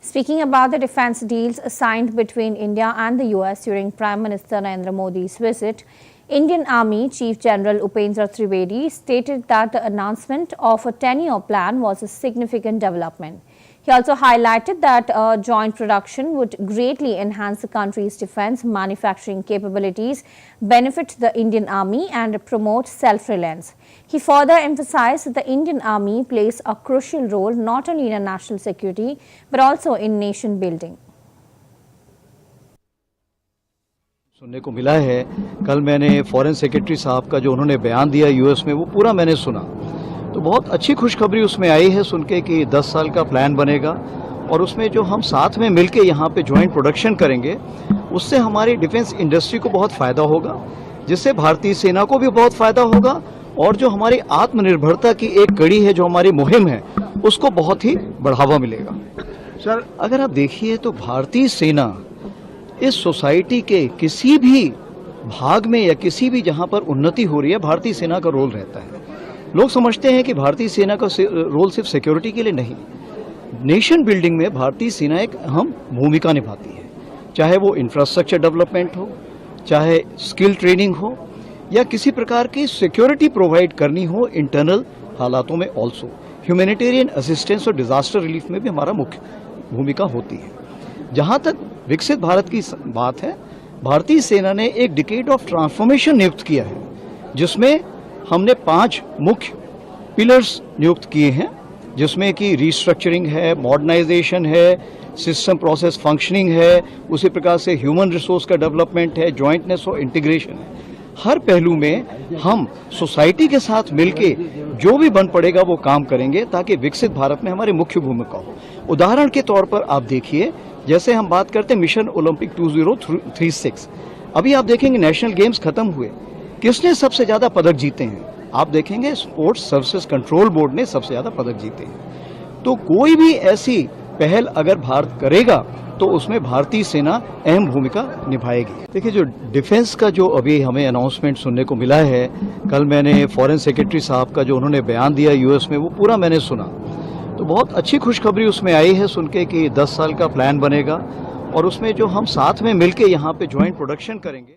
Speaking about the defense deals signed between India and the US during Prime Minister Narendra Modi's visit, Indian Army Chief General Upendra Trivedi stated that the announcement of a 10-year plan was a significant development. He also highlighted that joint production would greatly enhance the country's defense manufacturing capabilities, benefit the Indian Army and promote self-reliance. He further emphasized that the Indian Army plays a crucial role not only in national security but also in nation building. सुनने को मिला है, कल मैंने foreign secretary साहब का जो उन्होंने बयान दिया यूएस में, वो पूरा मैंने सुना। तो बहुत अच्छी खुशखबरी उसमें आई है सुन के कि 10 साल का प्लान बनेगा और उसमें जो हम साथ में मिलके यहाँ पे ज्वाइंट प्रोडक्शन करेंगे, उससे हमारी डिफेंस इंडस्ट्री को बहुत फायदा होगा, जिससे भारतीय सेना को भी बहुत फायदा होगा और जो हमारी आत्मनिर्भरता की एक कड़ी है, जो हमारी मुहिम है, उसको बहुत ही बढ़ावा मिलेगा। सर, अगर आप देखिए तो भारतीय सेना इस सोसाइटी के किसी भी भाग में या किसी भी जहां पर उन्नति हो रही है, भारतीय सेना का रोल रहता है। लोग समझते हैं कि भारतीय सेना का रोल सिर्फ सिक्योरिटी के लिए नहीं, नेशन बिल्डिंग में भारतीय सेना एक अहम भूमिका निभाती है, चाहे वो इंफ्रास्ट्रक्चर डेवलपमेंट हो, चाहे स्किल ट्रेनिंग हो या किसी प्रकार की सिक्योरिटी प्रोवाइड करनी हो इंटरनल हालातों में। ऑल्सो ह्यूमैनिटेरियन असिस्टेंस और डिजास्टर रिलीफ में भी हमारा मुख्य भूमिका होती है। जहां तक विकसित भारत की बात है, भारतीय सेना ने एक डिकेड ऑफ ट्रांसफॉर्मेशन नियुक्त किया है, जिसमें हमने 5 मुख्य पिलर्स नियुक्त किए हैं, जिसमें कि रिस्ट्रक्चरिंग है, मॉडर्नाइजेशन है, सिस्टम प्रोसेस फंक्शनिंग है, उसी प्रकार से ह्यूमन रिसोर्स का डेवलपमेंट है, जॉइंटनेस और इंटीग्रेशन है। हर पहलू में हम सोसाइटी के साथ मिलके जो भी बन पड़ेगा वो काम करेंगे ताकि विकसित भारत में हमारी मुख्य भूमिका हो। उदाहरण के तौर पर आप देखिए, जैसे हम बात करते हैं मिशन ओलंपिक 2036, अभी आप देखेंगे नेशनल गेम्स खत्म हुए, किसने सबसे ज्यादा पदक जीते हैं? आप देखेंगे स्पोर्ट्स सर्विसेज कंट्रोल बोर्ड ने सबसे ज्यादा पदक जीते हैं। तो कोई भी ऐसी पहल अगर भारत करेगा तो उसमें भारतीय सेना अहम भूमिका निभाएगी। देखिए, जो डिफेंस का जो अभी हमें अनाउंसमेंट सुनने को मिला है, कल मैंने फॉरेन सेक्रेटरी साहब का जो उन्होंने बयान दिया यूएस में, वो पूरा मैंने सुना। तो बहुत अच्छी खुशखबरी उसमें आई है सुन के कि 10 साल का प्लान बनेगा और उसमें जो हम साथ में मिलके यहाँ पे ज्वाइंट प्रोडक्शन करेंगे।